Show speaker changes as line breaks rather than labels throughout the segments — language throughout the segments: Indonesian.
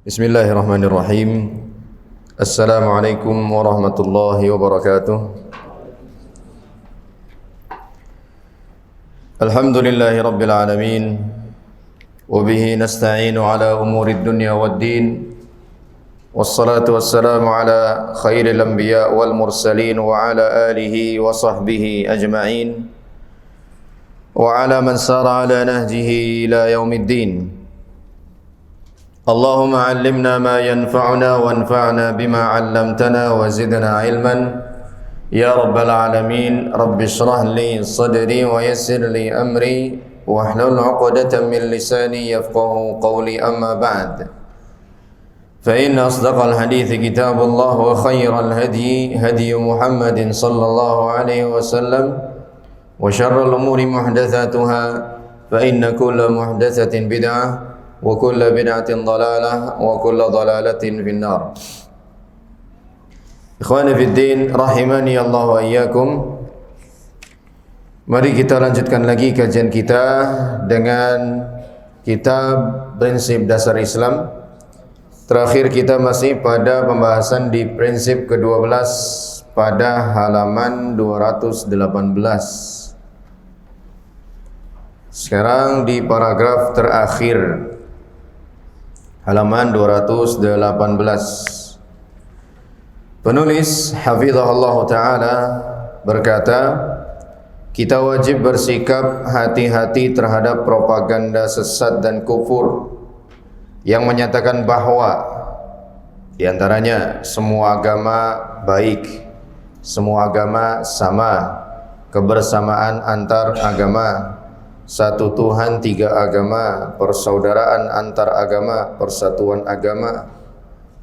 Bismillahirrahmanirrahim. Assalamualaikum warahmatullahi wabarakatuh. Alhamdulillahi rabbil alamin. Wabihi nasta'inu ala umurid dunya waddin. Wassalatu wassalamu ala khairil anbiya wal mursalin wa ala alihi wa sahbihi ajma'in. Wa ala man sara ala nahjihi ila yaumiddin. اللهم علمنا ما ينفعنا وانفعنا بما علمتنا وزدنا علما يا رب العالمين. رب اشرح لي صدري ويسر لي أمري واحلل عقدة من لساني يفقه قولي. أما بعد فإن أصدق الحديث كتاب الله وخير الهدي هدي محمد صلى الله عليه وسلم وشر الأمور محدثاتها فإن كل محدثة بدعة wa kullu bid'atin dhalalah wa kullu dhalalatin finnar. Ikhwani fid din rahimani Allah wa iyyakum. Mari kita lanjutkan lagi kajian kita dengan kitab Prinsip Dasar Islam. Terakhir kita masih pada pembahasan di prinsip ke-12 pada halaman 218. Sekarang di paragraf terakhir halaman 218. Penulis hafizahullah ta'ala berkata, kita wajib bersikap hati-hati terhadap propaganda sesat dan kufur yang menyatakan bahwa di antaranya semua agama baik, semua agama sama, kebersamaan antar agama, satu Tuhan, tiga agama, persaudaraan antar agama, persatuan agama,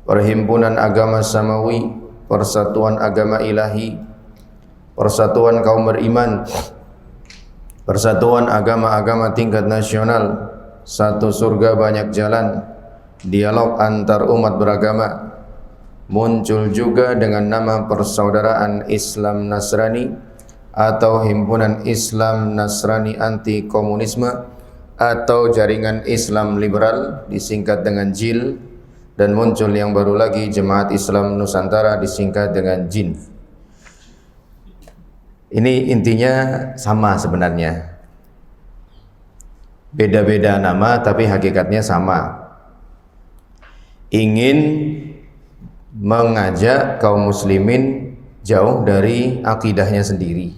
perhimpunan agama samawi, persatuan agama ilahi, persatuan kaum beriman, persatuan agama-agama tingkat nasional, satu surga banyak jalan, dialog antar umat beragama. Muncul juga dengan nama persaudaraan Islam Nasrani atau himpunan Islam Nasrani anti komunisme atau jaringan Islam liberal disingkat dengan JIL, dan muncul yang baru lagi Jemaat Islam Nusantara disingkat dengan JIN. Ini intinya sama sebenarnya, beda-beda nama tapi hakikatnya sama. Ingin mengajak kaum muslimin jauh dari akidahnya sendiri,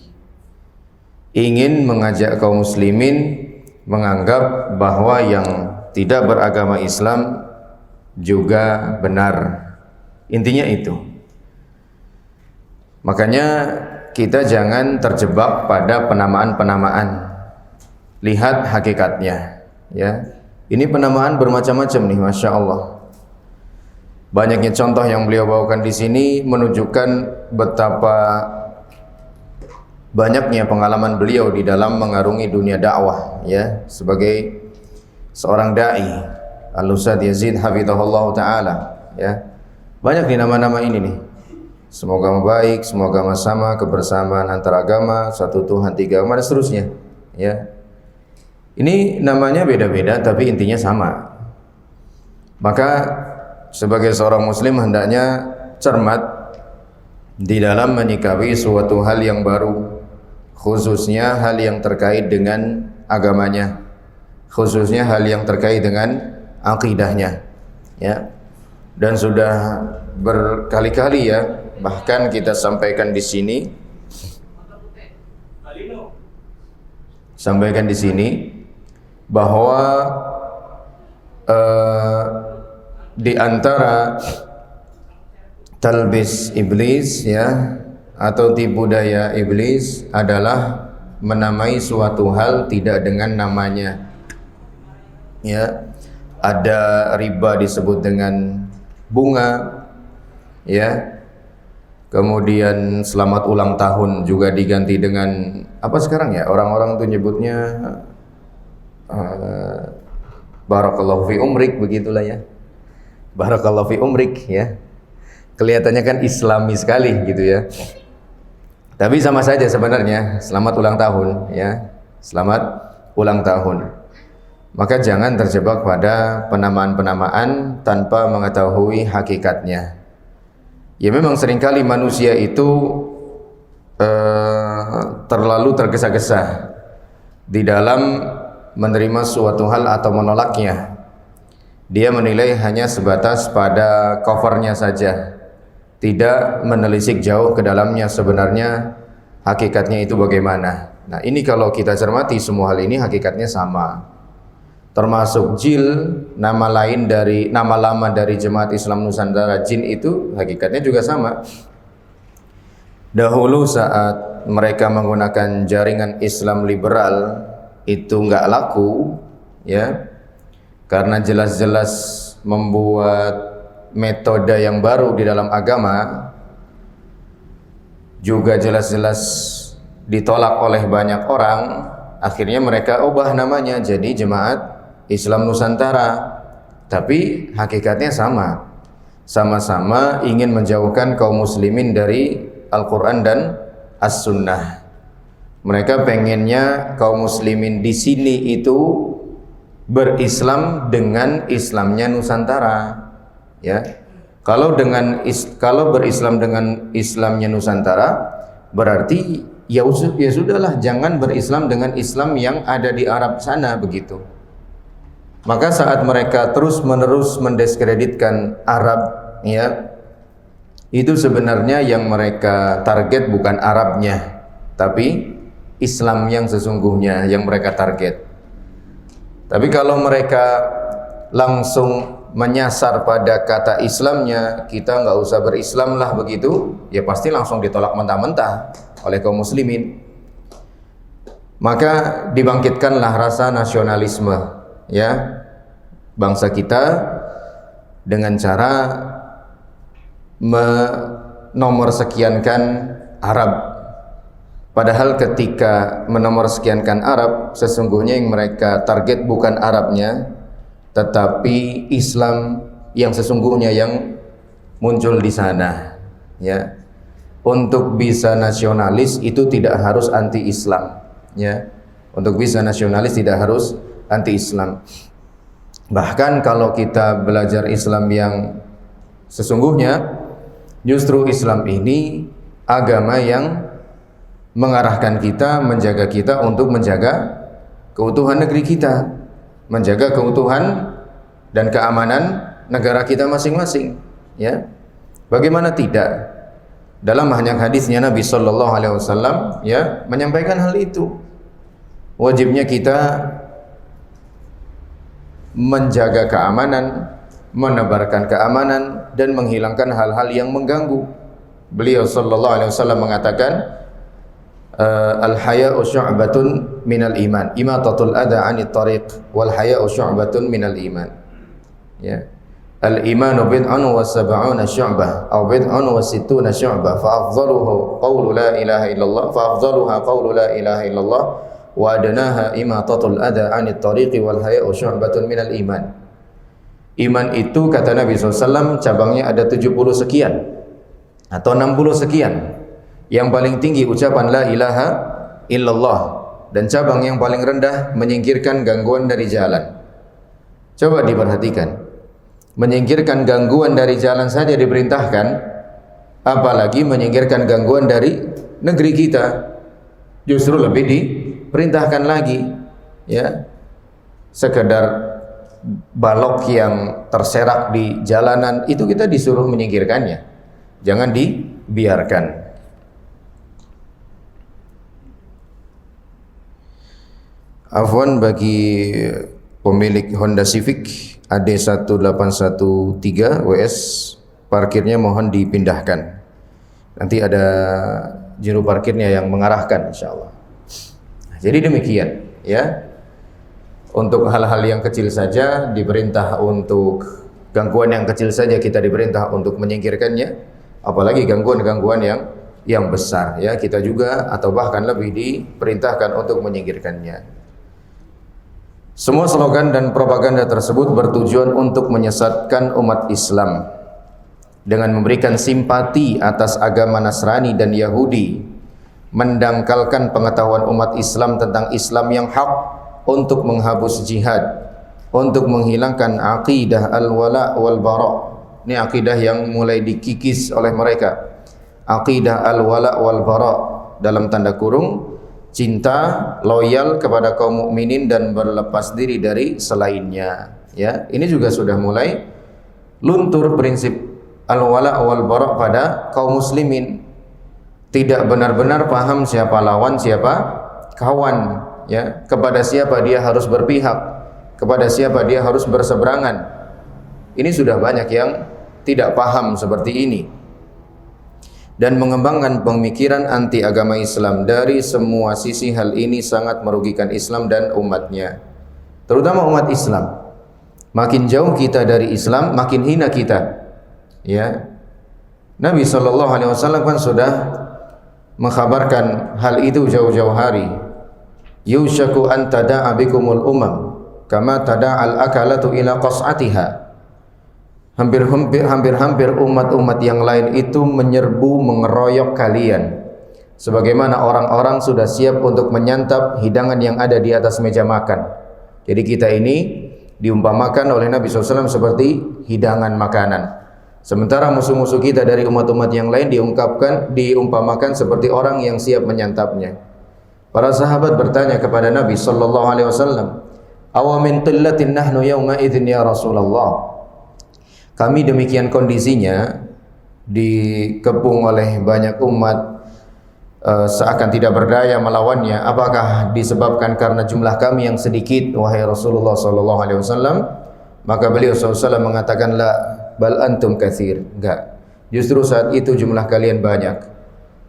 ingin mengajak kaum muslimin menganggap bahwa yang tidak beragama Islam juga benar. Intinya itu. Makanya kita jangan terjebak pada penamaan-penamaan. Lihat hakikatnya, ya. Ini penamaan bermacam-macam nih, Masya Allah. Banyaknya contoh yang beliau bawakan di sini menunjukkan betapa banyaknya pengalaman beliau di dalam mengarungi dunia dakwah, ya, sebagai seorang dai. Al-Ustadz Yazid hafizahullah taala, ya. Banyak di nama-nama ini nih. Semoga baik, semoga sama, kebersamaan antar agama, satu Tuhan, tiga agama, dan seterusnya, ya. Ini namanya beda-beda tapi intinya sama. Maka sebagai seorang muslim hendaknya cermat di dalam menyikapi suatu hal yang baru, khususnya hal yang terkait dengan agamanya, khususnya hal yang terkait dengan akidahnya, ya. Dan sudah berkali-kali, ya, bahkan kita sampaikan di sini, bahwa di antara talbis iblis, ya, atau tipu daya iblis adalah menamai suatu hal tidak dengan namanya, ya. Ada riba disebut dengan bunga, ya. Kemudian selamat ulang tahun juga diganti dengan apa sekarang, ya, orang-orang tuh nyebutnya barakallahu fi umrik, begitulah, ya. Barakallahu fi umrik, ya. Kelihatannya kan islami sekali gitu, ya. Tapi sama saja sebenarnya, selamat ulang tahun, ya. Selamat ulang tahun. maka jangan terjebak pada penamaan-penamaan tanpa mengetahui hakikatnya. Ya memang seringkali manusia itu terlalu tergesa-gesa di dalam menerima suatu hal atau menolaknya. Dia menilai hanya sebatas pada covernya saja, tidak menelisik jauh ke dalamnya sebenarnya hakikatnya itu bagaimana. Nah ini kalau kita cermati semua hal ini hakikatnya sama. Termasuk JIL, nama lama dari Jemaat Islam Nusantara, JIN itu hakikatnya juga sama. Dahulu saat mereka menggunakan jaringan Islam liberal itu nggak laku, ya, karena jelas-jelas membuat metode yang baru di dalam agama, juga jelas-jelas ditolak oleh banyak orang. Akhirnya mereka ubah namanya jadi Jemaat Islam Nusantara, tapi hakikatnya sama. Sama-sama ingin menjauhkan kaum muslimin dari Al-Quran dan As-Sunnah. Mereka pengennya kaum muslimin di sini itu berislam dengan Islamnya Nusantara, ya. Kalau berislam dengan Islamnya Nusantara, berarti ya sudahlah, jangan berislam dengan Islam yang ada di Arab sana, begitu. Maka saat mereka terus-menerus mendiskreditkan Arab, ya, itu sebenarnya yang mereka target bukan Arabnya, tapi Islam yang sesungguhnya yang mereka target. Tapi kalau mereka langsung menyasar pada kata Islamnya, kita nggak usah berislam lah begitu, ya pasti langsung ditolak mentah-mentah oleh kaum muslimin. Maka dibangkitkanlah rasa nasionalisme, ya, bangsa kita dengan cara menomorsekiankan Arab. Padahal ketika menomorsekiankan Arab, sesungguhnya yang mereka target bukan Arabnya, tetapi Islam yang sesungguhnya yang muncul di sana, ya. Untuk bisa nasionalis itu tidak harus anti-Islam, ya. Untuk bisa nasionalis tidak harus anti-Islam. Bahkan kalau kita belajar Islam yang sesungguhnya, justru Islam ini agama yang mengarahkan kita, menjaga kita untuk menjaga keutuhan negeri kita, menjaga keutuhan dan keamanan negara kita masing-masing, ya. Bagaimana tidak? Dalam banyak hadisnya Nabi sallallahu alaihi wasallam, ya, menyampaikan hal itu. Wajibnya kita menjaga keamanan, menebarkan keamanan dan menghilangkan hal-hal yang mengganggu. Beliau sallallahu alaihi wasallam mengatakan, al-haya'u syu'batun minal iman, imatatul adha 'anit tariq, wal haya'u syu'batun minal iman. Ya. Al-imanu bid'un wa sab'una syu'bah aw bid'un wa sittuna syu'bah, fa afdaluhu qawlu la ilaha illallah, fa afdaluha qawlu la ilaha illallah, wa adnaha imatatul adha 'anit tariq, wal haya'u syu'batun minal iman. Iman itu, kata Nabi SAW, cabangnya ada 70 sekian atau 60 sekian. Yang paling tinggi ucapan la ilaha illallah, dan cabang yang paling rendah menyingkirkan gangguan dari jalan. Coba diperhatikan, menyingkirkan gangguan dari jalan saja diperintahkan, apalagi menyingkirkan gangguan dari negeri kita, justru lebih diperintahkan lagi, ya. Sekedar balok yang terserak di jalanan itu kita disuruh menyingkirkannya, jangan dibiarkan. Afwan bagi pemilik Honda Civic AD1813 WS, parkirnya mohon dipindahkan. Nanti ada juru parkirnya yang mengarahkan, insyaallah. Jadi demikian, ya. Untuk hal-hal yang kecil saja diperintah, untuk gangguan yang kecil saja kita diperintah untuk menyingkirkannya, apalagi gangguan-gangguan yang besar, ya, kita juga atau bahkan lebih diperintahkan untuk menyingkirkannya. Semua slogan dan propaganda tersebut bertujuan untuk menyesatkan umat Islam dengan memberikan simpati atas agama Nasrani dan Yahudi, mendangkalkan pengetahuan umat Islam tentang Islam yang hak, untuk menghapus jihad, untuk menghilangkan aqidah al-wala wal bara. Ini akidah yang mulai dikikis oleh mereka. Aqidah al-wala wal bara, dalam tanda kurung cinta, loyal kepada kaum mukminin dan berlepas diri dari selainnya. Ya, ini juga sudah mulai luntur prinsip al-wala wal bara pada kaum muslimin. Tidak benar-benar paham siapa lawan, siapa kawan, ya, kepada siapa dia harus berpihak, kepada siapa dia harus berseberangan. Ini sudah banyak yang tidak paham seperti ini dan mengembangkan pemikiran anti agama Islam. Dari semua sisi hal ini sangat merugikan Islam dan umatnya, terutama umat Islam. Makin jauh kita dari Islam, makin hina kita. Ya, Nabi SAW kan sudah mengkhabarkan hal itu jauh-jauh hari. Yushaku an tada'a bikumul umam kama tada'al akalatu ila qas'atiha. Hampir-hampir umat-umat yang lain itu menyerbu, mengeroyok kalian sebagaimana orang-orang sudah siap untuk menyantap hidangan yang ada di atas meja makan. Jadi kita ini diumpamakan oleh Nabi SAW seperti hidangan makanan. Sementara musuh-musuh kita dari umat-umat yang lain diumpamakan seperti orang yang siap menyantapnya. Para sahabat bertanya kepada Nabi sallallahu alaihi wasallam, "Aw min qillatin nahnu yawma idzin ya Rasulullah?" Kami demikian kondisinya, dikepung oleh banyak umat, seakan tidak berdaya melawannya. Apakah disebabkan karena jumlah kami yang sedikit, wahai Rasulullah sallallahu alaihi wasallam? Maka beliau sallallahu alaihi wasallam mengatakan, la bal antum katsir. Enggak. Justru saat itu jumlah kalian banyak.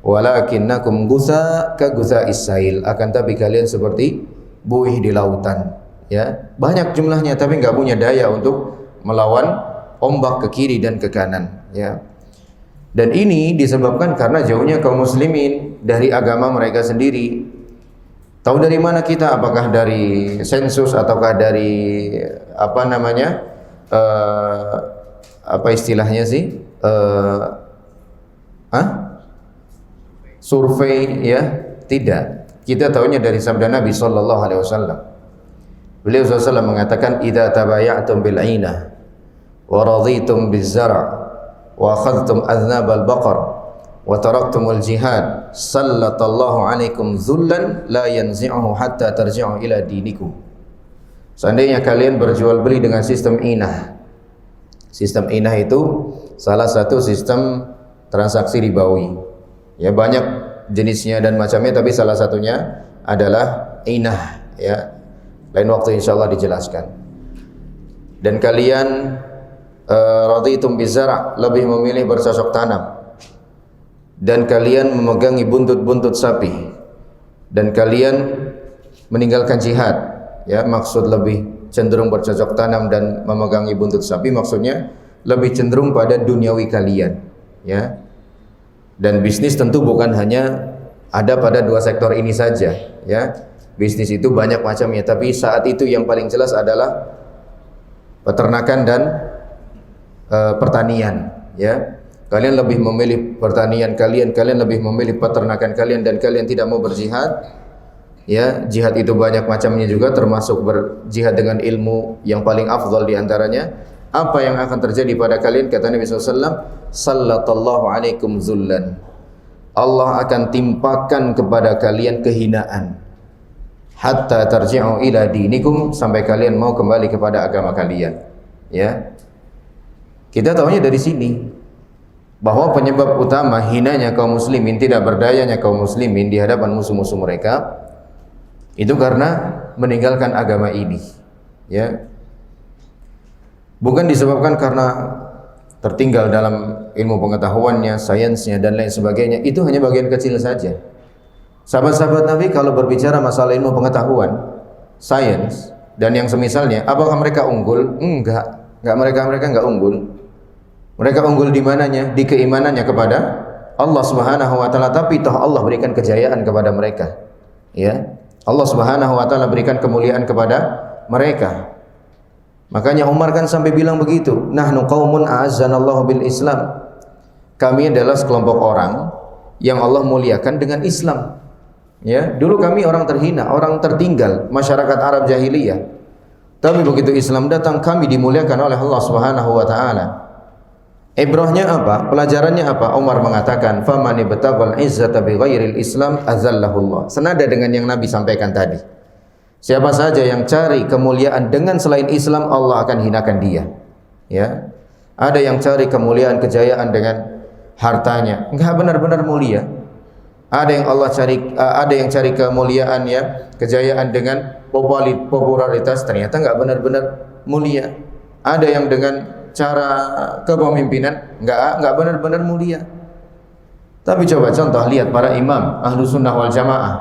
Walakinnakum gutsa ka gutsa'is sail. Akan tapi kalian seperti buih di lautan. Ya, banyak jumlahnya tapi enggak punya daya untuk melawan ombak ke kiri dan ke kanan, ya. Dan ini disebabkan karena jauhnya kaum muslimin dari agama mereka sendiri. Tahu dari mana kita? Apakah dari sensus ataukah dari apa namanya? Apa istilahnya sih? Survei, ya? Tidak. Kita tahunya dari sabda Nabi sallallahu alaihi wasallam. Beliau sallallahu mengatakan, "Idza tabaya'tum bil 'ainah wa raditum biz zar' wa akhadhtum adhnabal baqar wa taraktumul jihad sallatallahu alaikum dhullan la yanzi'uhu hatta tarji'u ila dinikum." Seandainya kalian berjual beli dengan sistem inah. Sistem inah itu salah satu sistem transaksi ribawi. Ya, banyak jenisnya dan macamnya, tapi salah satunya adalah inah, ya. Lain waktu insyaallah dijelaskan. Dan kalian raditum bizara', lebih memilih bercocok tanam, dan kalian memegangi buntut-buntut sapi, dan kalian meninggalkan jihad, ya, maksud lebih cenderung bercocok tanam dan memegangi buntut sapi, maksudnya lebih cenderung pada duniawi kalian, ya. Dan bisnis tentu bukan hanya ada pada dua sektor ini saja, ya. Bisnis itu banyak macamnya, tapi saat itu yang paling jelas adalah peternakan dan pertanian, ya. Kalian lebih memilih pertanian kalian lebih memilih peternakan kalian, dan kalian tidak mau berjihad, ya. Jihad itu banyak macamnya juga, termasuk berjihad dengan ilmu yang paling afdal di antaranya. Apa yang akan terjadi pada kalian? Kata Nabi SAW, sallallahu alaikum zullan. Allah akan timpakan kepada kalian kehinaan, hatta tarji'u ila dinikum, sampai kalian mau kembali kepada agama kalian, ya. Kita tahunya dari sini bahwa penyebab utama hinanya kaum muslimin, tidak berdayanya kaum muslimin di hadapan musuh-musuh mereka itu karena meninggalkan agama ini, ya. Bukan disebabkan karena tertinggal dalam ilmu pengetahuannya, sainsnya dan lain sebagainya. Itu hanya bagian kecil saja. Sahabat-sahabat Nabi kalau berbicara masalah ilmu pengetahuan, sains dan yang semisalnya, apakah mereka unggul? Enggak, mereka enggak unggul. Mereka unggul di mananya? Di keimanannya kepada Allah Subhanahu wa taala, tapi toh Allah berikan kejayaan kepada mereka. Ya. Allah Subhanahu wa taala berikan kemuliaan kepada mereka. Makanya Umar kan sampai bilang begitu, nahnu qaumun a'azzanallahu bil Islam. Kami adalah sekelompok orang yang Allah muliakan dengan Islam. Ya, dulu kami orang terhina, orang tertinggal, masyarakat Arab jahiliyah. Tapi begitu Islam datang, kami dimuliakan oleh Allah Subhanahu wa taala. Ibrahnya apa? Pelajarannya apa? Umar mengatakan, "Faman ibtaghal izzata bighairil Islam azallahu Allah." Senada dengan yang Nabi sampaikan tadi. Siapa saja yang cari kemuliaan dengan selain Islam, Allah akan hinakan dia. Ya. Ada yang cari kemuliaan, kejayaan dengan hartanya, enggak benar-benar mulia. Ada yang cari kemuliaan ya, kejayaan dengan popularitas, ternyata enggak benar-benar mulia. Ada yang dengan cara kepemimpinan enggak benar-benar mulia. Tapi coba contoh lihat para imam Ahlus Sunnah wal Jamaah.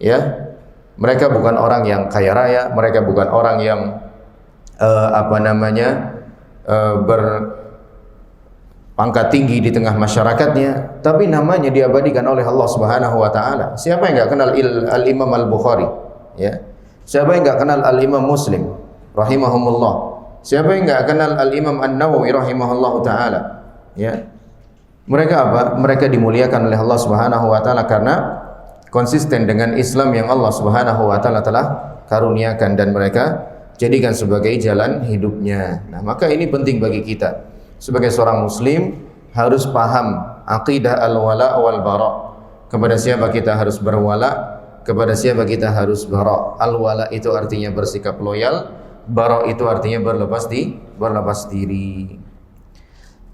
Ya. Mereka bukan orang yang kaya raya, mereka bukan orang yang berpangkat tinggi di tengah masyarakatnya, tapi namanya diabadikan oleh Allah Subhanahu wa taala. Siapa yang enggak kenal Al-Imam Al-Bukhari? Ya. Siapa yang enggak kenal Al-Imam Muslim rahimahumullah? Siapa yang enggak kenal Al-Imam An-Nawawi rahimahullahu taala? Ya. Mereka apa? Mereka dimuliakan oleh Allah Subhanahu wa taala karena konsisten dengan Islam yang Allah Subhanahu wa taala telah karuniakan dan mereka jadikan sebagai jalan hidupnya. Nah, maka ini penting bagi kita sebagai seorang muslim harus paham aqidah al-wala wal bara. Kepada siapa kita harus berwala, kepada siapa kita harus bara. Al-wala itu artinya bersikap loyal, bara itu artinya berlepas diri.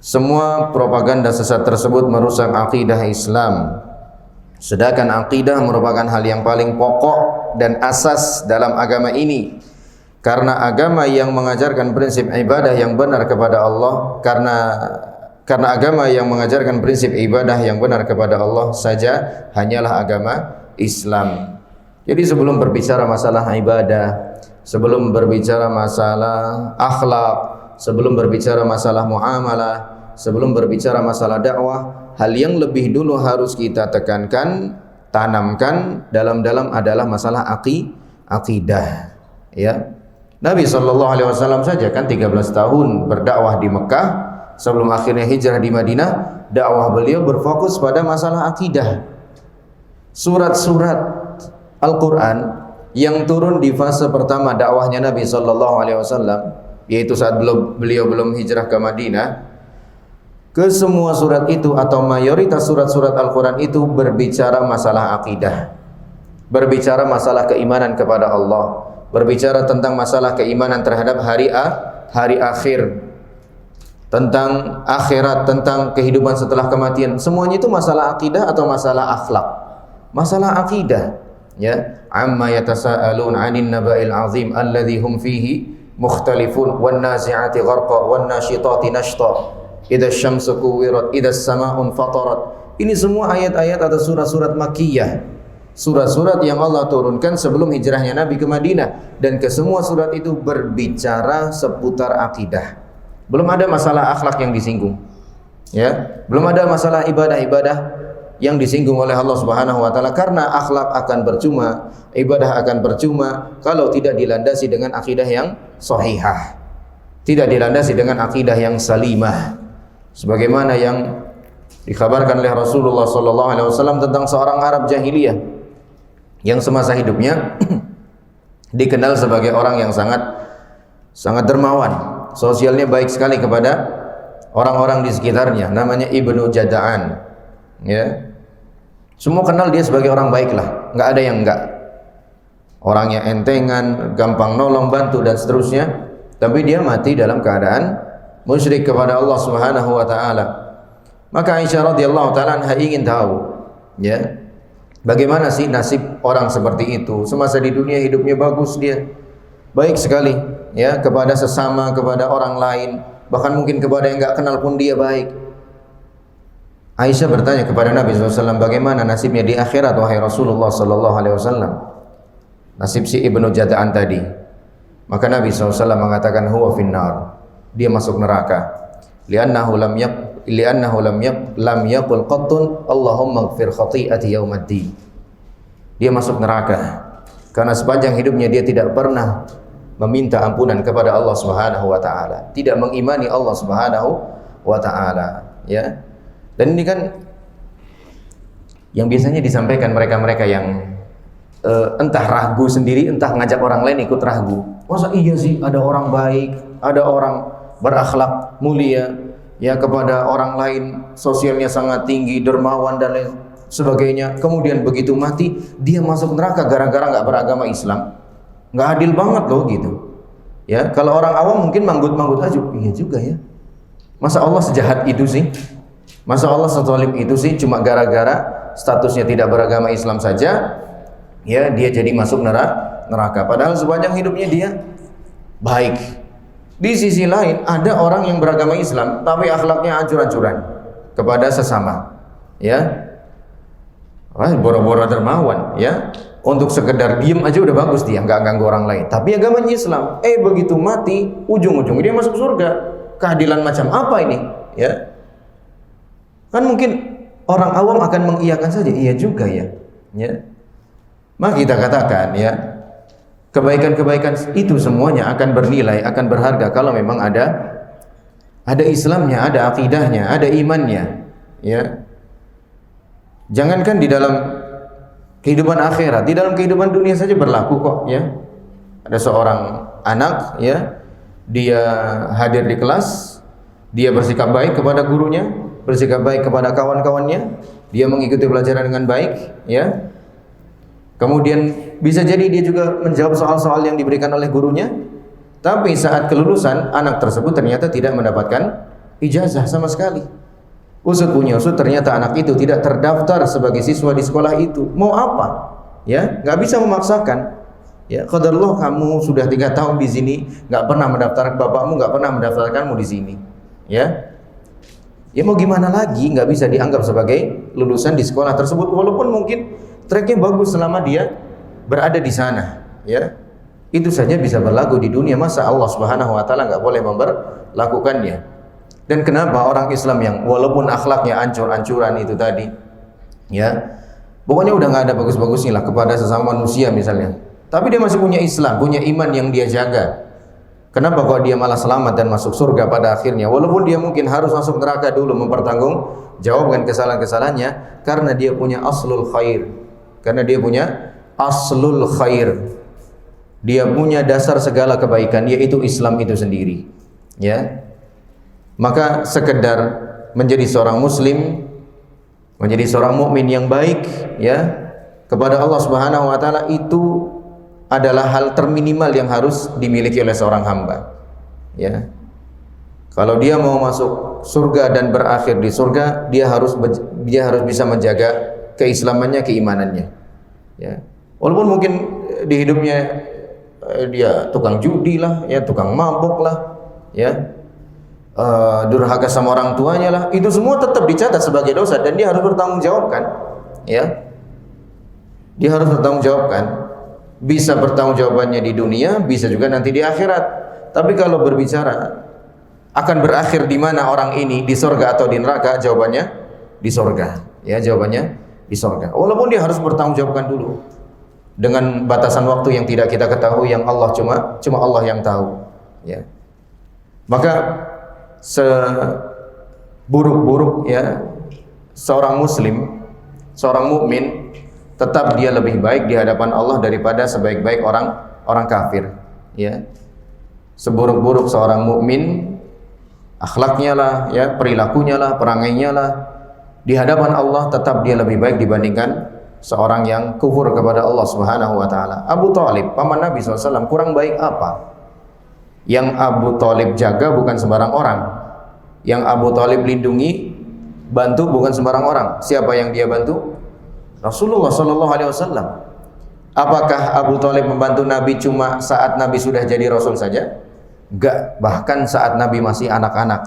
Semua propaganda sesat tersebut merusak aqidah Islam. Sedangkan akidah merupakan hal yang paling pokok dan asas dalam agama ini. Karena agama yang mengajarkan prinsip ibadah yang benar kepada Allah, karena agama yang mengajarkan prinsip ibadah yang benar kepada Allah saja hanyalah agama Islam. Jadi sebelum berbicara masalah ibadah, sebelum berbicara masalah akhlak, sebelum berbicara masalah muamalah, sebelum berbicara masalah dakwah, hal yang lebih dulu harus kita tekankan, tanamkan dalam-dalam adalah masalah akidah. Ya. Nabi SAW saja kan 13 tahun berdakwah di Mekah, sebelum akhirnya hijrah di Madinah, dakwah beliau berfokus pada masalah akidah. Surat-surat Al-Quran yang turun di fase pertama dakwahnya Nabi SAW, yaitu saat beliau belum hijrah ke Madinah, ke semua surat itu atau mayoritas surat-surat Al-Quran itu berbicara masalah akidah, berbicara masalah keimanan kepada Allah, berbicara tentang masalah keimanan terhadap hari akhir, tentang akhirat, tentang kehidupan setelah kematian. Semuanya itu masalah akidah atau masalah akhlak? Masalah akidah. Ya, amma yatasaalun 'anin naba'il 'azim alladzi hum fihi mukhtalifun wan nazi'ati gharqa wan nasyitati nashta. Idza syamsu kuwirat, idza samaa'un fatarat. Ini semua ayat-ayat atau surat-surat Makkiyah. Surat-surat yang Allah turunkan sebelum hijrahnya Nabi ke Madinah, dan ke semua surat itu berbicara seputar akidah. Belum ada masalah akhlak yang disinggung. Ya, belum ada masalah ibadah-ibadah yang disinggung oleh Allah Subhanahu wa taala, karena akhlak akan percuma, ibadah akan percuma kalau tidak dilandasi dengan akidah yang sahihah. Tidak dilandasi dengan akidah yang salimah. Sebagaimana yang dikabarkan oleh Rasulullah SAW tentang seorang Arab jahiliyah yang semasa hidupnya dikenal sebagai orang yang sangat dermawan, sosialnya baik sekali kepada orang-orang di sekitarnya, namanya Ibnu Jada'an. Ya, semua kenal dia sebagai orang baik lah, nggak ada yang enggak. Orangnya entengan, gampang nolong, bantu dan seterusnya. Tapi dia mati dalam keadaan musyrik kepada Allah Subhanahu wa taala. Maka Aisyah radhiyallahu taala anha ingin tahu, ya, bagaimana sih nasib orang seperti itu? Semasa di dunia hidupnya bagus, dia baik sekali, ya, kepada sesama, kepada orang lain, bahkan mungkin kepada yang enggak kenal pun dia baik. Aisyah bertanya kepada Nabi SAW, bagaimana nasibnya di akhirat wahai Rasulullah SAW? Nasib si Ibnu Jada'an tadi. Maka Nabi SAW mengatakan huwa finnar, dia masuk neraka. Li'annahu lam yaqul qattun Allahumma ighfir khati'ati yaumaddin. Dia masuk neraka karena sepanjang hidupnya dia tidak pernah meminta ampunan kepada Allah Subhanahu wa taala, tidak mengimani Allah Subhanahu wa taala, ya. Dan ini kan yang biasanya disampaikan mereka-mereka yang entah ragu sendiri, entah ngajak orang lain ikut ragu. Masa iya sih ada orang baik, ada orang berakhlak mulia, ya kepada orang lain sosialnya sangat tinggi, dermawan dan lain sebagainya. Kemudian begitu mati dia masuk neraka gara-gara nggak beragama Islam. Nggak adil banget loh gitu. Ya, kalau orang awam mungkin manggut-manggut aja. Iya juga ya. Masa Allah sejahat itu sih? Masa Allah sezalim itu sih cuma gara-gara statusnya tidak beragama Islam saja, ya dia jadi masuk neraka. Padahal sepanjang hidupnya dia baik. Di sisi lain ada orang yang beragama Islam tapi akhlaknya hancur-hancuran kepada sesama. Ya, wah boro-boro dermawan. Ya, untuk sekedar diem aja udah bagus dia, nggak ganggu orang lain. Tapi agamanya Islam. Begitu mati, ujung-ujungnya dia masuk surga. Keadilan macam apa ini? Ya, kan mungkin orang awam akan mengiyakan saja, iya juga ya. Ya, maka kita katakan ya, kebaikan-kebaikan itu semuanya akan bernilai, akan berharga kalau memang ada Islamnya, ada akidahnya, ada imannya. Ya, jangankan di dalam kehidupan akhirat, di dalam kehidupan dunia saja berlaku kok. Ya, ada seorang anak, ya, dia hadir di kelas, dia bersikap baik kepada gurunya, bersikap baik kepada kawan-kawannya, dia mengikuti pelajaran dengan baik, ya. Kemudian bisa jadi dia juga menjawab soal-soal yang diberikan oleh gurunya, tapi saat kelulusan anak tersebut ternyata tidak mendapatkan ijazah sama sekali. Usut punya usut, ternyata anak itu tidak terdaftar sebagai siswa di sekolah itu. Mau apa? Ya, nggak bisa memaksakan. Ya, qadarullah kamu sudah 3 tahun di sini, nggak pernah mendaftarkan, bapakmu nggak pernah mendaftarkanmu di sini. Ya, ya mau gimana lagi, nggak bisa dianggap sebagai lulusan di sekolah tersebut, walaupun mungkin tracknya bagus selama dia berada di sana. Ya, itu saja bisa berlaku di dunia. Masa Allah Subhanahu Wa Taala nggak boleh memperlakukannya? Dan kenapa orang Islam yang walaupun akhlaknya ancur-ancuran itu tadi, ya, pokoknya udah nggak ada bagus-bagusnya lah kepada sesama manusia misalnya, tapi dia masih punya Islam, punya iman yang dia jaga. Kenapa kok dia malah selamat dan masuk surga pada akhirnya? Walaupun dia mungkin harus masuk neraka dulu mempertanggungjawabkan kesalahan-kesalahannya, karena dia punya aslul khair. Karena dia punya aslul khair. Dia punya dasar segala kebaikan, yaitu Islam itu sendiri. Ya. Maka sekedar menjadi seorang muslim, menjadi seorang mukmin yang baik, ya, kepada Allah Subhanahu wa taala itu adalah hal terminimal yang harus dimiliki oleh seorang hamba. Ya, kalau dia mau masuk surga dan berakhir di surga, dia harus bisa menjaga keislamannya, keimanannya. Ya, walaupun mungkin di hidupnya dia tukang judi lah, ya, tukang mabuk lah, ya, durhaka sama orang tuanya lah, itu semua tetap dicatat sebagai dosa dan dia harus bertanggung jawabkan. Ya, dia harus bertanggung jawabkan. Bisa bertanggung jawabannya di dunia, bisa juga nanti di akhirat. Tapi kalau berbicara akan berakhir di mana orang ini, di surga atau di neraka, jawabannya di surga. Ya, jawabannya di surga. Walaupun dia harus bertanggung jawabkan dulu dengan batasan waktu yang tidak kita ketahui, yang Allah cuma Allah yang tahu. Ya, maka seburuk-buruk ya seorang muslim, seorang mukmin, tetap dia lebih baik di hadapan Allah daripada sebaik-baik orang kafir. Ya, seburuk-buruk seorang mukmin, akhlaknya lah, ya, perilakunya lah, perangainya lah, di hadapan Allah tetap dia lebih baik dibandingkan seorang yang kufur kepada Allah Subhanahu wa taala. Abu Thalib, paman Nabi SAW, kurang baik apa? Yang Abu Thalib jaga bukan sembarang orang. Yang Abu Thalib lindungi, bantu bukan sembarang orang. Siapa yang dia bantu? Rasulullah sallallahu alaihi wasallam. Apakah Abu Thalib membantu Nabi cuma saat Nabi sudah jadi Rasul saja? Enggak, bahkan saat Nabi masih anak-anak.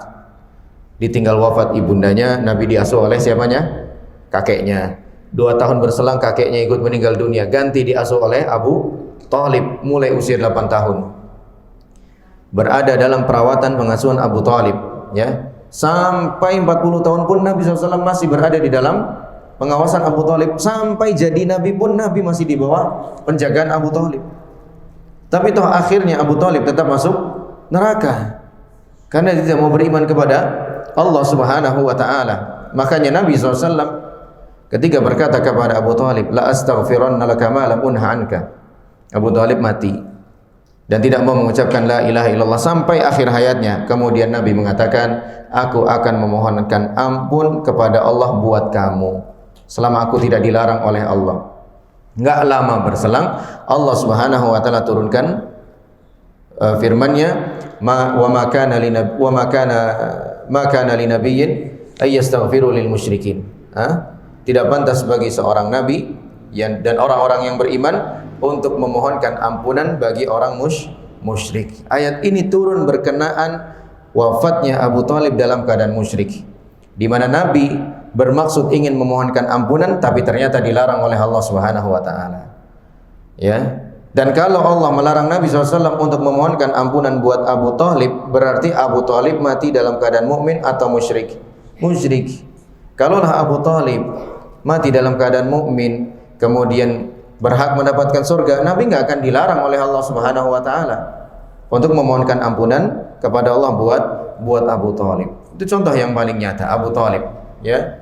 Ditinggal wafat ibundanya, Nabi diasuh oleh siapanya? Kakeknya. 2 tahun berselang kakeknya ikut meninggal dunia, ganti diasuh oleh Abu Thalib mulai usia 8 tahun. Berada dalam perawatan pengasuhan Abu Thalib, ya. Sampai 40 tahun pun Nabi SAW masih berada di dalam pengawasan Abu Thalib. Sampai jadi Nabi pun Nabi masih di bawah penjagaan Abu Thalib. Tapi toh akhirnya Abu Thalib tetap masuk neraka karena dia tidak mau beriman kepada Allah Subhanahu wa taala. Makanya Nabi SAW ketika berkata kepada Abu Thalib, la astaghfiranna laka ma lam unha anka. Abu Thalib mati dan tidak mau mengucapkan la ilaha illallah sampai akhir hayatnya. Kemudian Nabi mengatakan, aku akan memohonkan ampun kepada Allah buat kamu selama aku tidak dilarang oleh Allah. Enggak lama berselang, Allah Subhanahu wa taala turunkan firman-Nya, ma kana linabiyyin ay yastaghfiru lil musyrikin. Tidak pantas bagi seorang nabi dan orang-orang yang beriman untuk memohonkan ampunan bagi orang musyrik. Ayat ini turun berkenaan wafatnya Abu Thalib dalam keadaan musyrik, di mana Nabi bermaksud ingin memohonkan ampunan tapi ternyata dilarang oleh Allah Subhanahu wa taala. Ya. Dan kalau Allah melarang Nabi SAW untuk memohonkan ampunan buat Abu Thalib, berarti Abu Thalib mati dalam keadaan mukmin atau musyrik? Musyrik. Kalaulah Abu Thalib mati dalam keadaan mukmin, kemudian berhak mendapatkan surga, Nabi enggak akan dilarang oleh Allah Subhanahu wa taala untuk memohonkan ampunan kepada Allah buat Abu Thalib. Itu contoh yang paling nyata, Abu Thalib, ya.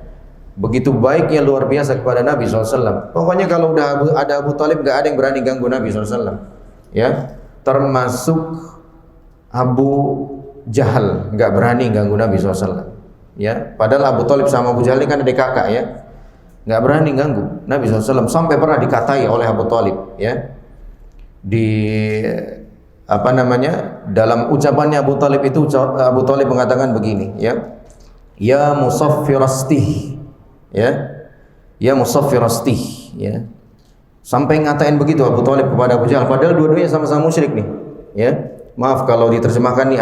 Begitu baiknya luar biasa kepada Nabi SAW. Pokoknya kalau udah ada Abu Thalib, gak ada yang berani ganggu Nabi SAW. Ya, termasuk Abu Jahal gak berani ganggu Nabi SAW. Ya, padahal Abu Thalib sama Abu Jahal ini kan adik kakak, ya. Gak berani ganggu Nabi SAW. Sampai pernah dikatai oleh Abu Thalib, ya. Dalam ucapannya Abu Thalib itu, Abu Thalib mengatakan begini, ya. Ya musaffirastih, ya musaffirastih, ya. Sampai ngatain begitu Abu Thalib kepada Abu Jahal, padahal dua-duanya sama-sama musyrik nih, ya. Maaf kalau diterjemahkan nih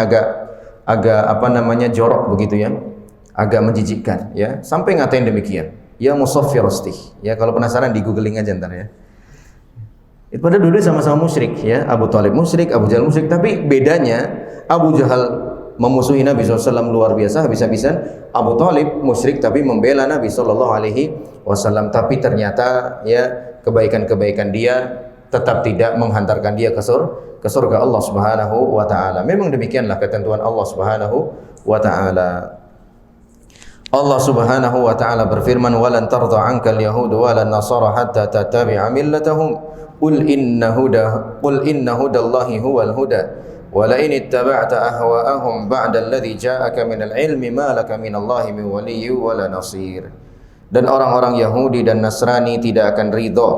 agak jorok begitu, ya. Agak menjijikkan, ya. Sampai ngatain demikian. Ya musaffirastih. Ya, kalau penasaran di googling aja ntar, ya. Itu padahal dua-duanya sama-sama musyrik, ya. Abu Thalib musyrik, Abu Jahal musyrik, tapi bedanya Abu Jahal memusuhi Nabi SAW luar biasa habis-habisan, Abu Thalib musyrik tapi membela Nabi SAW. Tapi ternyata, ya, kebaikan-kebaikan dia tetap tidak menghantarkan dia ke surga Allah Subhanahu wa taala. Memang demikianlah ketentuan Allah Subhanahu wa taala. Allah Subhanahu wa taala berfirman, "Walan tardha 'ankal yahudu walan nasara hatta tattabi'a millatahum. Qul inna hudallahi huwal huda. Wala in ittaba'ta ahwa'ahum ba'da alladhi ja'aka minal ilmi ma laka minallahi min waliyyin wala nasir." Dan orang-orang Yahudi dan Nasrani tidak akan ridha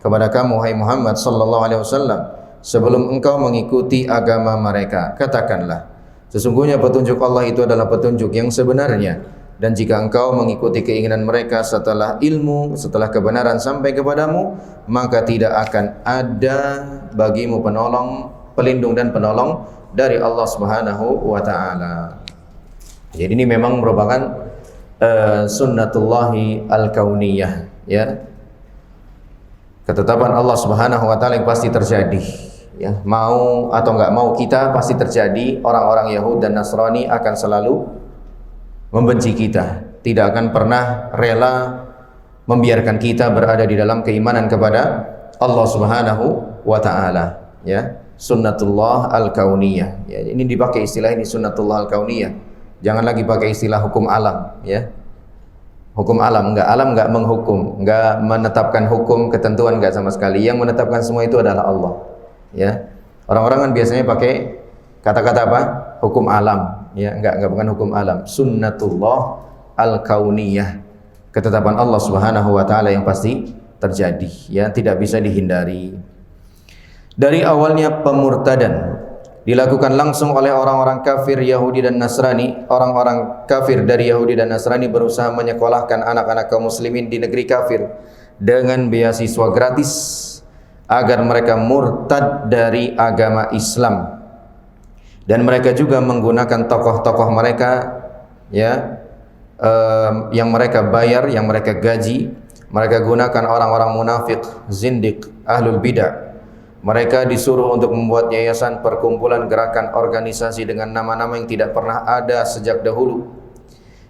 kepada kamu, hai Muhammad sallallahu alaihi wasallam, sebelum engkau mengikuti agama mereka. Katakanlah, sesungguhnya petunjuk Allah itu adalah petunjuk yang sebenarnya, dan jika engkau mengikuti keinginan mereka setelah ilmu, setelah kebenaran sampai kepadamu, maka tidak akan ada bagimu pelindung dan penolong dari Allah Subhanahu wa taala. Jadi ini memang merupakan sunnatullahi al-kauniyah, ya. Ketetapan Allah Subhanahu wa taala yang pasti terjadi, ya. Mau atau enggak mau kita pasti terjadi. Orang-orang Yahudi dan Nasrani akan selalu membenci kita, tidak akan pernah rela membiarkan kita berada di dalam keimanan kepada Allah Subhanahu wa taala, ya. Sunnatullah al-kauniyah, ya. Ini dipakai istilah ini, sunnatullah al-kauniyah. Jangan lagi pakai istilah hukum alam, ya. Hukum alam enggak menghukum, enggak menetapkan hukum, ketentuan enggak sama sekali. Yang menetapkan semua itu adalah Allah, ya. Orang-orang kan biasanya pakai kata-kata apa? Hukum alam, ya. Enggak bukan hukum alam. Sunnatullah al-kauniyah. Ketetapan Allah Subhanahu wa taala yang pasti terjadi, ya, tidak bisa dihindari. Dari awalnya pemurtadan dilakukan langsung oleh orang-orang kafir Yahudi dan Nasrani. Orang-orang kafir dari Yahudi dan Nasrani berusaha menyekolahkan anak-anak kaum muslimin di negeri kafir dengan beasiswa gratis agar mereka murtad dari agama Islam. Dan mereka juga menggunakan tokoh-tokoh mereka, ya, yang mereka bayar, yang mereka gaji. Mereka gunakan orang-orang munafik, zindiq, ahlul bidah. Mereka disuruh untuk membuat yayasan, perkumpulan, gerakan, organisasi dengan nama-nama yang tidak pernah ada sejak dahulu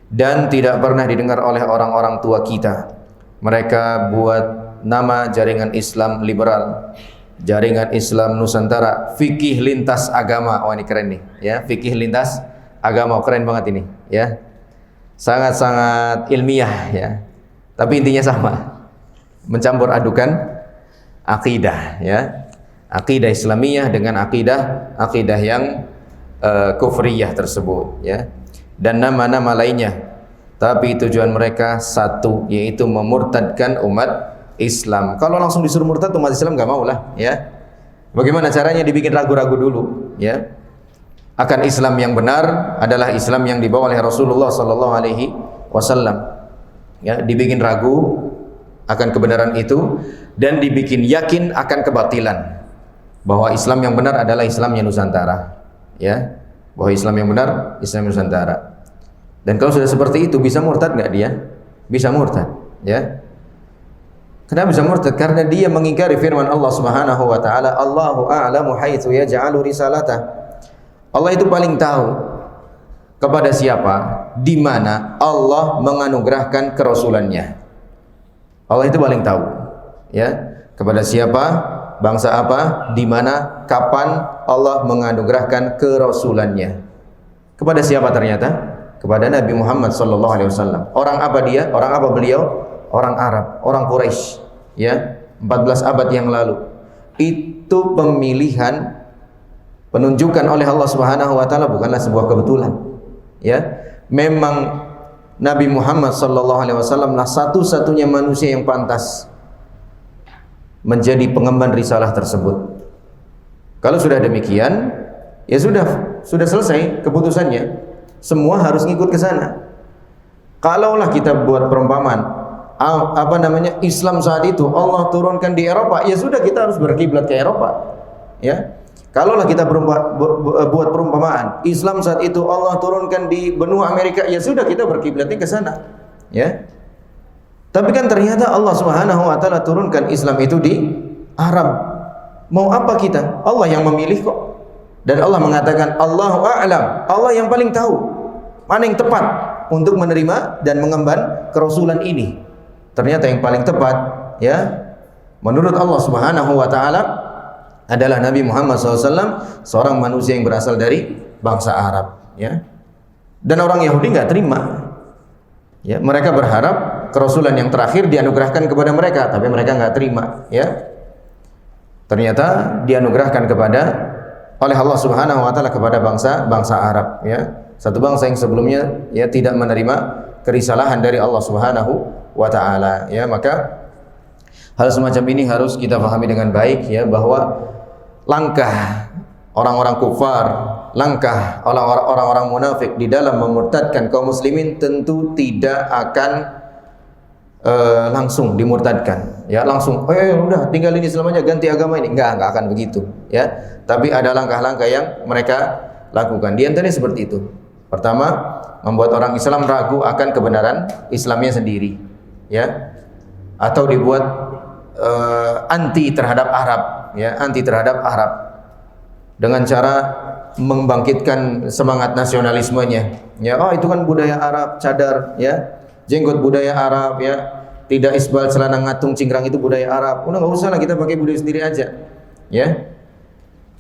dan tidak pernah didengar oleh orang-orang tua kita. Mereka buat nama jaringan Islam liberal, jaringan Islam Nusantara, fikih lintas agama. Oh, ini keren nih, ya, fikih lintas agama, keren banget ini, ya. Sangat-sangat ilmiah, ya. Tapi intinya sama. Mencampur adukan akidah, ya. Akidah Islamiyah dengan akidah yang kufriyah tersebut, ya. Dan nama-nama lainnya. Tapi tujuan mereka satu, yaitu memurtadkan umat Islam. Kalau langsung disuruh murtad umat Islam enggak mau lah, ya. Bagaimana caranya? Dibikin ragu-ragu dulu, ya. Akan Islam yang benar adalah Islam yang dibawa oleh Rasulullah sallallahu alaihi wasallam. Ya, dibikin ragu akan kebenaran itu dan dibikin yakin akan kebatilan. Bahwa Islam yang benar adalah Islamnya Nusantara, ya. Bahwa Islam yang benar Islam Nusantara. Dan kalau sudah seperti itu, bisa murtad nggak dia? Bisa murtad, ya. Kenapa bisa murtad? Karena dia mengingkari firman Allah Subhanahu wa taala, Allahu a'lamu haitsu yaj'alu risalatah. Allah itu paling tahu kepada siapa, di mana Allah menganugerahkan kerasulannya. Allah itu paling tahu, ya. Kepada siapa, bangsa apa, di mana, kapan Allah menganugerahkan kerasulannya. Kepada siapa ternyata? Kepada Nabi Muhammad sallallahu alaihi wasallam. Orang apa dia? Orang apa beliau? Orang Arab, orang Quraisy, ya, 14 abad yang lalu. Itu pemilihan, penunjukan oleh Allah Subhanahu wa taala, bukanlah sebuah kebetulan, ya. Memang Nabi Muhammad sallallahu alaihi wasallam lah satu-satunya manusia yang pantas menjadi pengemban risalah tersebut. Kalau sudah demikian, ya sudah selesai keputusannya. Semua harus ngikut ke sana. Kalaulah kita buat perumpamaan, Islam saat itu Allah turunkan di Eropa, ya sudah kita harus berkiblat ke Eropa, ya. Kalaulah kita buat perumpamaan, Islam saat itu Allah turunkan di benua Amerika, ya sudah kita berkiblatnya ke sana, ya. Tapi kan ternyata Allah Subhanahu wa taala turunkan Islam itu di Arab. Mau apa kita? Allah yang memilih kok. Dan Allah mengatakan Allahu a'lam, Allah yang paling tahu mana yang tepat untuk menerima dan mengemban kerasulan ini. Ternyata yang paling tepat, ya, menurut Allah Subhanahu wa taala adalah Nabi Muhammad SAW, seorang manusia yang berasal dari bangsa Arab, ya. Dan orang Yahudi nggak terima, ya. Mereka berharap kerasulan yang terakhir dianugerahkan kepada mereka, tapi mereka nggak terima, ya. Ternyata dianugerahkan oleh Allah Subhanahu wa taala kepada bangsa Arab, ya. Satu bangsa yang sebelumnya, ya, tidak menerima kerisalahan dari Allah Subhanahu wa taala, ya. Maka hal semacam ini harus kita pahami dengan baik, ya, bahwa langkah orang-orang kufar, langkah orang-orang munafik di dalam memurtadkan kaum muslimin tentu tidak akan langsung dimurtadkan, ya, langsung udah tinggalin Islam aja, ganti agama ini. Enggak akan begitu, ya. Tapi ada langkah-langkah yang mereka lakukan. Di antaranya seperti itu. Pertama, membuat orang Islam ragu akan kebenaran Islamnya sendiri, ya. Atau dibuat anti terhadap Arab, ya, anti terhadap Arab dengan cara membangkitkan semangat nasionalismenya, ya. Oh, itu kan budaya Arab, cadar, ya, jenggot budaya Arab, ya, tidak isbal celana ngatung cingkrang itu budaya Arab. Udah nggak usah lah, kita pakai budaya sendiri aja, ya.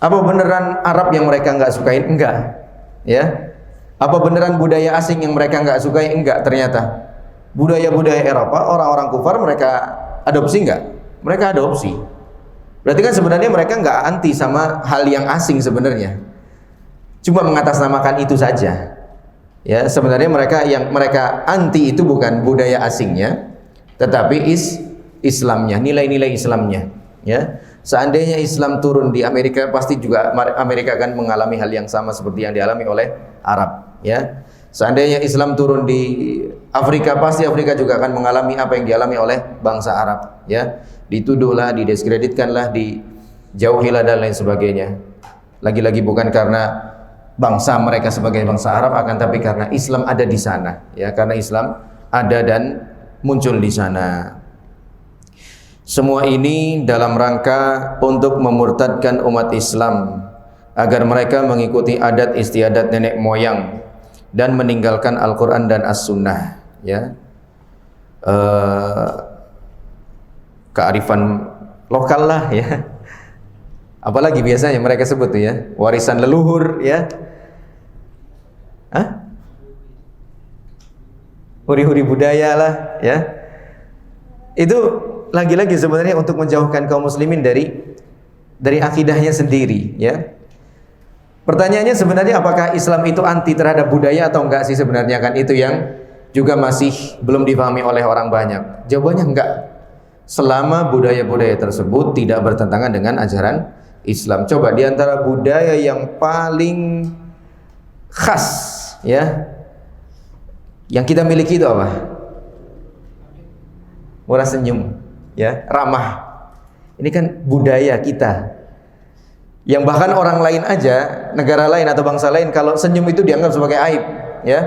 Apa beneran Arab yang mereka nggak sukain? Enggak, ya. Apa beneran budaya asing yang mereka nggak sukai? Enggak. Ternyata budaya-budaya Eropa, orang-orang kufar, mereka adopsi enggak? Mereka adopsi. Berarti kan sebenarnya mereka nggak anti sama hal yang asing sebenarnya, cuma mengatasnamakan itu saja, ya. Sebenarnya mereka anti itu bukan budaya asingnya, tetapi Islamnya, nilai-nilai Islamnya, ya. Seandainya Islam turun di Amerika, pasti juga Amerika akan mengalami hal yang sama seperti yang dialami oleh Arab, ya. Seandainya Islam turun di Afrika, pasti Afrika juga akan mengalami apa yang dialami oleh bangsa Arab, ya. Dituduhlah, didiskreditkanlah, dijauhilah dan lain sebagainya. Lagi-lagi bukan karena bangsa mereka sebagai bangsa Arab, akan tapi karena Islam ada di sana, ya. Karena Islam ada dan muncul di sana. Semua ini dalam rangka untuk memurtadkan umat Islam agar mereka mengikuti adat istiadat nenek moyang dan meninggalkan Al-Quran dan As-Sunnah, ya. Kearifan lokal lah, ya. Apalagi biasanya mereka sebut tuh, ya, warisan leluhur, ya. Huri-huri budaya lah, ya. Itu lagi-lagi sebenarnya untuk menjauhkan kaum muslimin dari akidahnya sendiri, ya. Pertanyaannya sebenarnya apakah Islam itu anti terhadap budaya atau enggak sih sebenarnya, kan itu yang juga masih belum dipahami oleh orang banyak. Jawabannya enggak. Selama budaya-budaya tersebut tidak bertentangan dengan ajaran Islam. Coba di antara budaya yang paling khas, ya, yang kita miliki itu apa? Murah senyum, ya, ramah. Ini kan budaya kita. Yang bahkan orang lain aja, negara lain atau bangsa lain, kalau senyum itu dianggap sebagai aib, ya.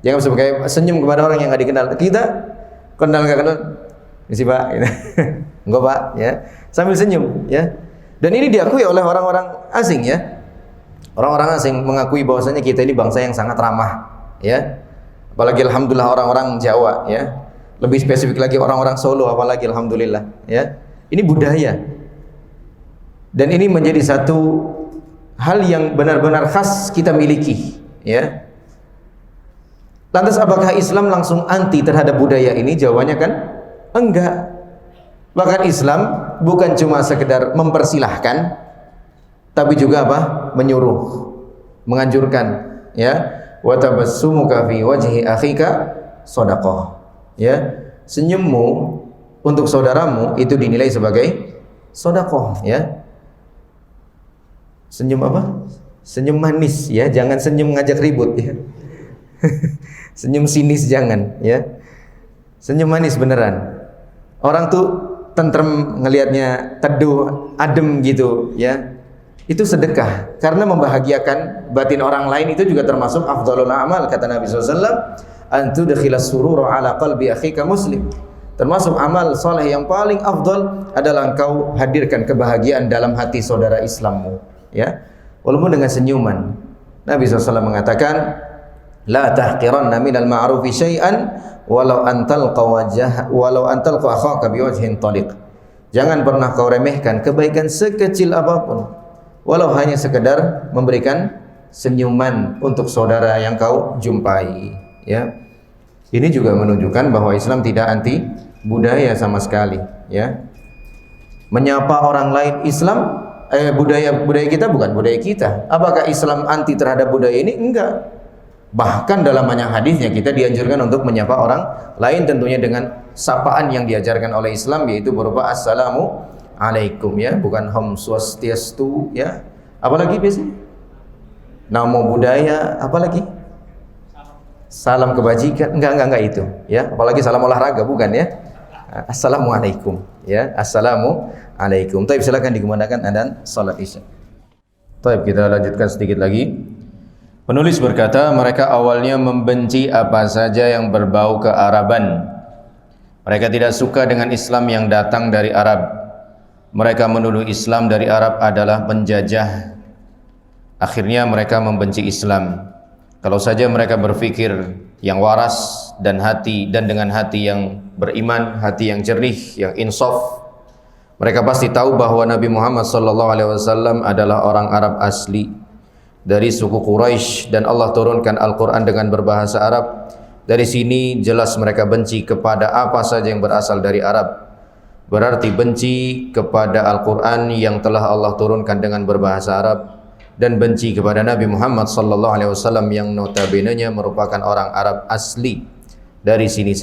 Dianggap sebagai senyum kepada orang yang nggak dikenal. Kita kenal nggak kenal, misi Pak, gitu. Enggak Pak, ya. Sambil senyum, ya. Dan ini diakui oleh orang-orang asing, ya. Orang-orang asing mengakui bahwasanya kita ini bangsa yang sangat ramah, ya. Apalagi alhamdulillah orang-orang Jawa, ya. Lebih spesifik lagi orang-orang Solo, apalagi alhamdulillah, ya. Ini budaya. Dan ini menjadi satu hal yang benar-benar khas kita miliki, ya. Lantas apakah Islam langsung anti terhadap budaya ini? Jawabannya kan enggak. Bahkan Islam bukan cuma sekedar mempersilahkan, tapi juga apa? Menyuruh, menganjurkan, ya. Wa tabassumuka fi wajhi akhika shadaqah. Ya, senyummu untuk saudaramu itu dinilai sebagai sedekah, ya. Senyum apa? Senyum manis, ya, jangan senyum ngajak ribut, ya. Senyum sinis jangan, ya. Senyum manis beneran. Orang tuh tentrem ngelihatnya, teduh, adem gitu, ya. Itu sedekah karena membahagiakan batin orang lain. Itu juga termasuk afdhalul amal, kata Nabi SAW, antu dakhilas surura ala qalbi akhika muslim. Termasuk amal soleh yang paling afdal adalah engkau hadirkan kebahagiaan dalam hati saudara Islammu, ya, walaupun dengan senyuman. Nabi SAW mengatakan, la tahqiranna minal ma'rufi syai'an walau antalqa akhaka biwajhin taliq. Jangan pernah kau remehkan kebaikan sekecil apapun, walau hanya sekedar memberikan senyuman untuk saudara yang kau jumpai, ya. Ini juga menunjukkan bahwa Islam tidak anti budaya sama sekali, ya. Menyapa orang lain Islam, budaya kita bukan budaya kita. Apakah Islam anti terhadap budaya ini? Enggak. Bahkan dalam banyak hadisnya kita dianjurkan untuk menyapa orang lain, tentunya dengan sapaan yang diajarkan oleh Islam, yaitu berupa assalamu alaikum, ya, bukan Om Swastiastu, ya. Apalagi biasanya namo budaya, apalagi salam kebajikan, enggak itu, ya. Apalagi salam olahraga, bukan, ya. Assalamualaikum, ya. Assalamualaikum. Taib, silakan dikemanakan adzan salat Isya. Taib, kita lanjutkan sedikit lagi. Penulis berkata, mereka awalnya membenci apa saja yang berbau kearaban. Mereka tidak suka dengan Islam yang datang dari Arab. Mereka menuduh Islam dari Arab adalah penjajah. Akhirnya mereka membenci Islam. Kalau saja mereka berpikir yang waras dan dengan hati yang beriman, hati yang jernih, yang insaf, mereka pasti tahu bahwa Nabi Muhammad SAW adalah orang Arab asli dari suku Quraisy, dan Allah turunkan Al-Quran dengan berbahasa Arab. Dari sini jelas mereka benci kepada apa saja yang berasal dari Arab. Berarti benci kepada Al-Quran yang telah Allah turunkan dengan berbahasa Arab, dan benci kepada Nabi Muhammad SAW yang notabene-nya merupakan orang Arab asli. Dari ini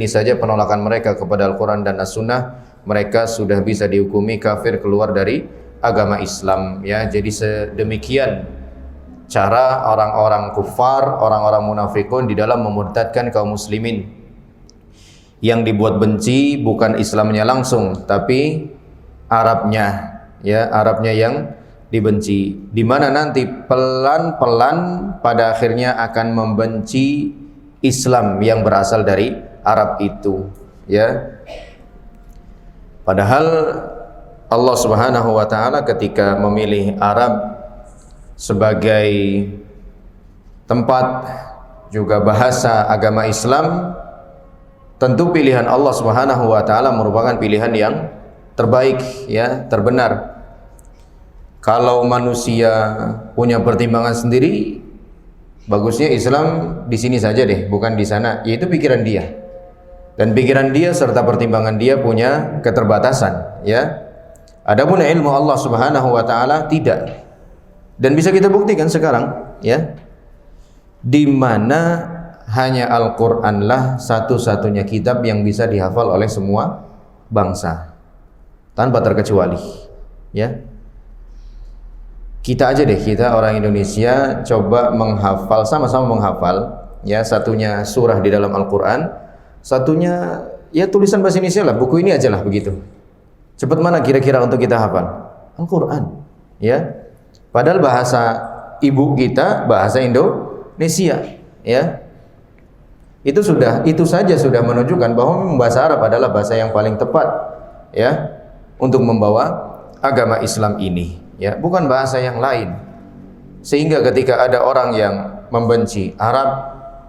saja penolakan mereka kepada Al-Quran dan As-Sunnah, mereka sudah bisa dihukumi kafir, keluar dari agama Islam, ya. Jadi sedemikian cara orang-orang kufar, orang-orang munafikun di dalam memurtadkan kaum muslimin. Yang dibuat benci bukan Islamnya langsung, tapi Arabnya, ya, Arabnya yang dibenci, di mana nanti pelan-pelan pada akhirnya akan membenci Islam yang berasal dari Arab itu, ya. Padahal Allah Subhanahu wa taala ketika memilih Arab sebagai tempat juga bahasa agama Islam, tentu pilihan Allah Subhanahu wa taala merupakan pilihan yang terbaik, ya, terbenar. Kalau manusia punya pertimbangan sendiri, bagusnya Islam di sini saja deh, bukan di sana, yaitu pikiran dia. Dan pikiran dia serta pertimbangan dia punya keterbatasan, ya. Adapun ilmu Allah Subhanahu wa taala tidak. Dan bisa kita buktikan sekarang, ya. Di mana hanya Al-Qur'anlah satu-satunya kitab yang bisa dihafal oleh semua bangsa tanpa terkecuali, ya. Kita aja deh, kita orang Indonesia coba menghafal, sama-sama menghafal, ya, satunya surah di dalam Al-Qur'an, satunya ya tulisan bahasa Indonesia lah, buku ini aja lah begitu. Cepat mana kira-kira untuk kita hafal? Al-Qur'an, ya. Padahal bahasa ibu kita bahasa Indonesia, ya. Itu saja sudah menunjukkan bahwa bahasa Arab adalah bahasa yang paling tepat, ya, untuk membawa agama Islam ini, ya, bukan bahasa yang lain. Sehingga ketika ada orang yang membenci Arab,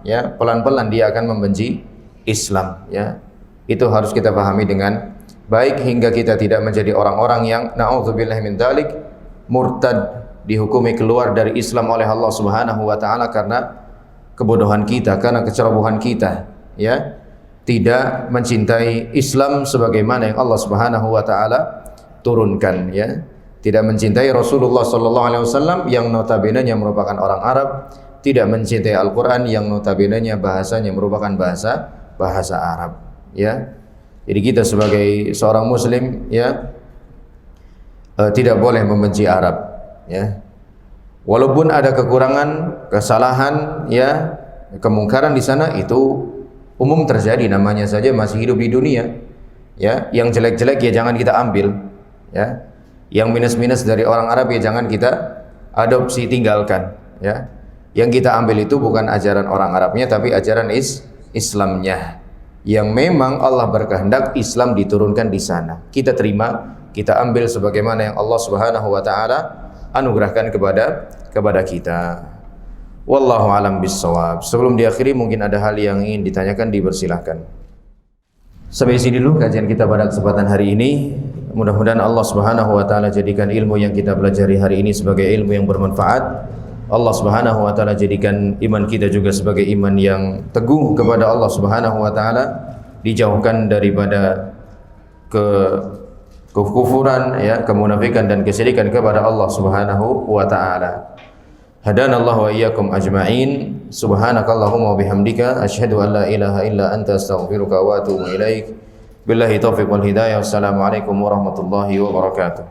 ya, pelan-pelan dia akan membenci Islam, ya. Itu harus kita pahami dengan baik hingga kita tidak menjadi orang-orang yang na'udzubillah min dzalik murtad, dihukumi keluar dari Islam oleh Allah Subhanahu wa taala karena kebodohan kita, karena kecerobohan kita, ya. Tidak mencintai Islam sebagaimana yang Allah Subhanahu wa taala turunkan, ya. Tidak mencintai Rasulullah sallallahu alaihi wasallam yang notabene-nya merupakan orang Arab, tidak mencintai Al-Qur'an yang notabene-nya bahasanya merupakan bahasa Arab, ya. Jadi kita sebagai seorang muslim, ya, tidak boleh membenci Arab, ya. Walaupun ada kekurangan, kesalahan, ya, kemungkaran di sana, itu umum terjadi, namanya saja masih hidup di dunia, ya. Yang jelek-jelek ya jangan kita ambil, ya. Yang minus-minus dari orang Arab ya jangan kita adopsi, tinggalkan, ya. Yang kita ambil itu bukan ajaran orang Arabnya tapi ajaran Islamnya, yang memang Allah berkehendak Islam diturunkan di sana. Kita terima, kita ambil sebagaimana yang Allah Subhanahu wa taala anugerahkan kepada kita. Wallahu alam bissawab. Sebelum diakhiri mungkin ada hal yang ingin ditanyakan, dipersilahkan. Sampai sini dulu kajian kita pada kesempatan hari ini. Mudah-mudahan Allah Subhanahu wa taala jadikan ilmu yang kita pelajari hari ini sebagai ilmu yang bermanfaat. Allah Subhanahu wa taala jadikan iman kita juga sebagai iman yang teguh kepada Allah Subhanahu wa taala, dijauhkan daripada kekufuran, ya, kemunafikan dan kesyirikan kepada Allah Subhanahu wa taala. Hadanallahu wa iyyakum ajma'in. Subhanakallahumma wa bihamdika asyhadu an la ilaha illa anta astaghfiruka wa atubu ilaik. Billahi taufiq wal hidayah. Wassalamualaikum warahmatullahi wabarakatuh.